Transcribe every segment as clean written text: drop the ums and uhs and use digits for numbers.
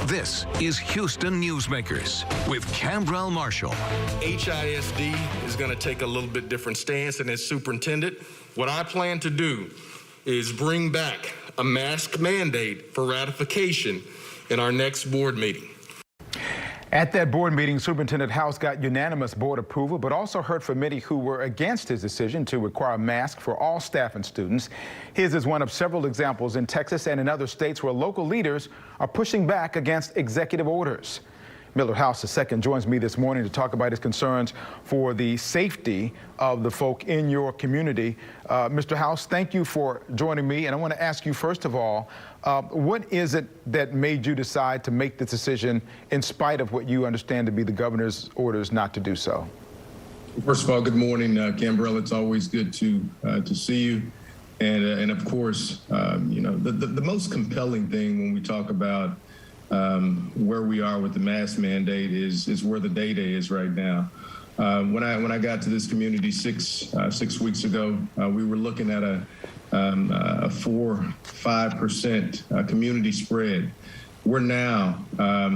This is Houston Newsmakers with Cambrell Marshall. HISD is going to take a little bit different stance, and as superintendent, what I plan to do is bring back a mask mandate for ratification in our next board meeting. At that board meeting, Superintendent House got unanimous board approval, but also heard from many who were against his decision to require masks for all staff and students. His is one of several examples in Texas and in other states where local leaders are pushing back against executive orders. Miller House II joins me this morning to talk about his concerns for the safety of the folk in your community. Mr. House, thank you for joining me. And I want to ask you, first of all, what is it that made you decide to make this decision in spite of what you understand to be the governor's orders not to do so? First of all, good morning, Cambrell. It's always good to see you. And of course, you know, the most compelling thing when we talk about where we are with the mask mandate is where the data is right now. When I got to this community six weeks ago, we were looking at a 4-5% community spread. We're now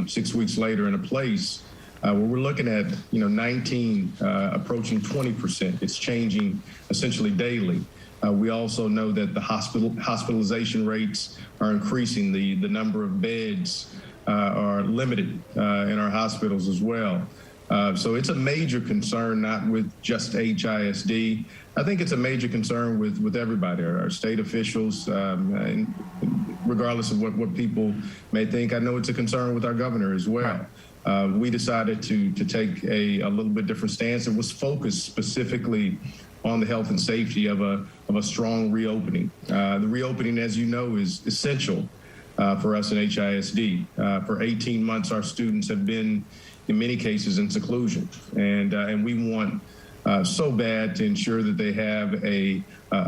6 weeks later in a place where we're looking at 19 approaching 20%. It's changing essentially daily. We also know that the hospitalization rates are increasing. The number of beds are limited in our hospitals as well. So it's a major concern, not with just HISD. I think it's a major concern with everybody, our state officials, and regardless of what people may think. I know it's a concern with our governor as well. We decided to take a little bit different stance. It was focused specifically on the health and safety of a strong reopening. The reopening, as you know, is essential for us in HISD. For 18 months, our students have been, in many cases, in seclusion, and we want so bad to ensure that they have a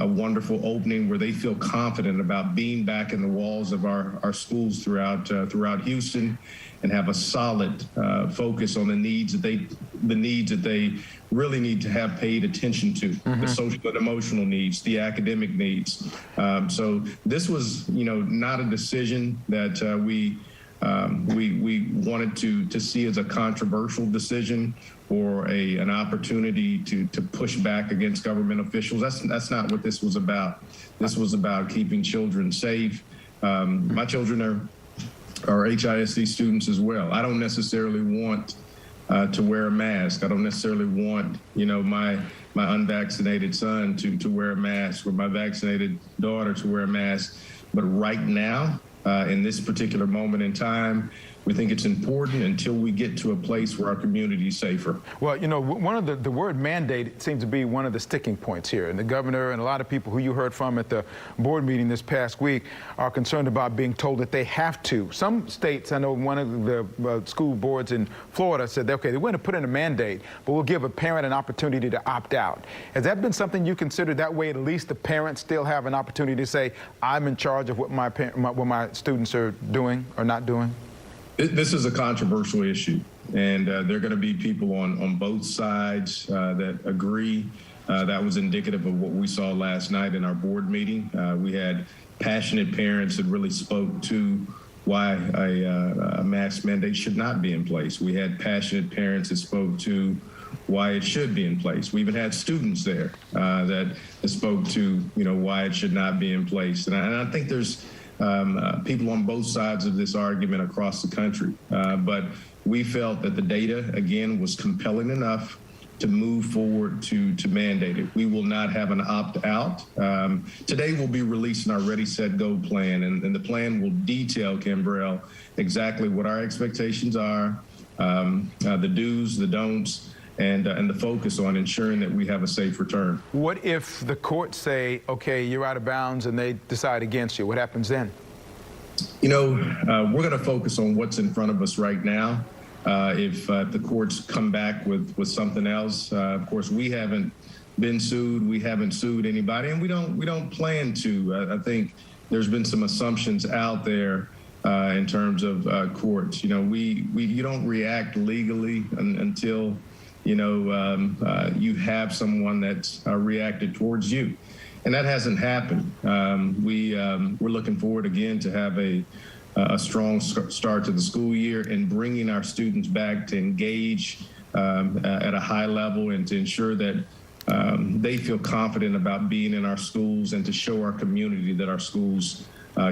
wonderful opening where they feel confident about being back in the walls of our schools throughout Houston, and have a solid focus on the needs that they really need to have paid attention to, the social and emotional needs, the academic needs. So this was, not a decision that we wanted to see as a controversial decision or an opportunity to push back against government officials. That's not what this was about. This was about keeping children safe. My children are HISD students as well. I don't necessarily want to wear a mask. I don't necessarily want, my unvaccinated son to wear a mask, or my vaccinated daughter to wear a mask. But right now, in this particular moment in time, we think it's important until we get to a place where our community is safer. Well, one of the word mandate seems to be one of the sticking points here. And the governor and a lot of people who you heard from at the board meeting this past week are concerned about being told that they have to. Some states, I know one of the school boards in Florida said, okay, they're going to put in a mandate, but we'll give a parent an opportunity to opt out. Has that been something you considered? That way, at least the parents still have an opportunity to say, I'm in charge of what my students are doing or not doing? This is a controversial issue, and there are going to be people on both sides that agree. That was indicative of what we saw last night in our board meeting. We had passionate parents that really spoke to why a mask mandate should not be in place. We had passionate parents that spoke to why it should be in place. We even had students there that spoke to why it should not be in place. And I think there's people on both sides of this argument across the country. But we felt that the data, again, was compelling enough to move forward to mandate it. We will not have an opt-out. Today we'll be releasing our Ready, Set, Go plan, and the plan will detail, Cambrell, exactly what our expectations are, the do's, the don'ts, and the focus on ensuring that we have a safe return. What if the courts say, okay, you're out of bounds, and they decide against you? What happens then? We're going to focus on what's in front of us right now. If the courts come back with something else, of course, we haven't been sued. We haven't sued anybody, and we don't plan to. I think there's been some assumptions out there in terms of courts. You don't react legally until you have someone that's reacted towards you. And that hasn't happened. We're looking forward again to have a a strong start to the school year and bringing our students back to engage at a high level and to ensure that they feel confident about being in our schools and to show our community that our schools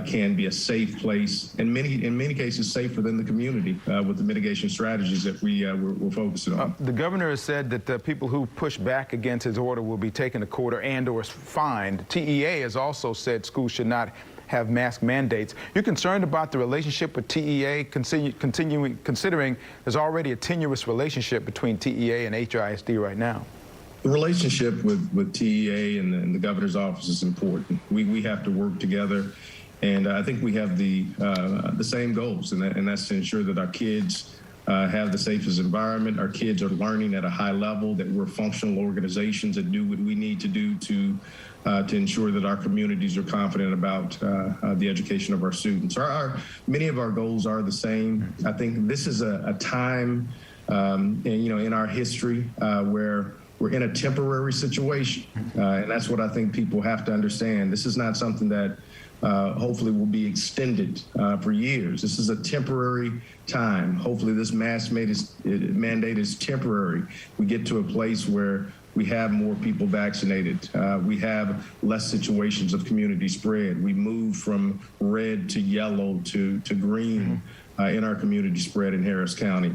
can be a safe place, and in many cases safer than the community with the mitigation strategies that we're focusing on. The governor has said that the people who push back against his order will be taken to court or fined. TEA has also said schools should not have mask mandates. You're concerned about the relationship with TEA, considering there's already a tenuous relationship between TEA and HISD right now? The relationship with TEA and the governor's office is important. We have to work together. And I think we have the same goals, and that's to ensure that our kids have the safest environment. Our kids are learning at a high level, that we're functional organizations that do what we need to do to ensure that our communities are confident about the education of our students. Many of our goals are the same. I think this is a time, in our history where we're in a temporary situation, and that's what I think people have to understand. This is not something that hopefully will be extended for years. This is a temporary time. Hopefully this mask mandate is temporary. We get to a place where we have more people vaccinated. We have less situations of community spread. We move from red to yellow to green in our community spread in Harris County.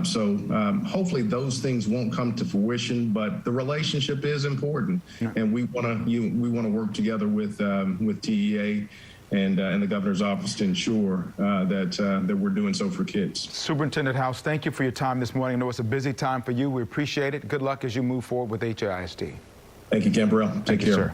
So hopefully those things won't come to fruition, but the relationship is important, and we want to work together with TEA and the governor's office to ensure that we're doing so for kids. Superintendent House, thank you for your time this morning. I know it's a busy time for you. We appreciate it. Good luck as you move forward with HISD. Thank you, Cambrell. Take care. Sir.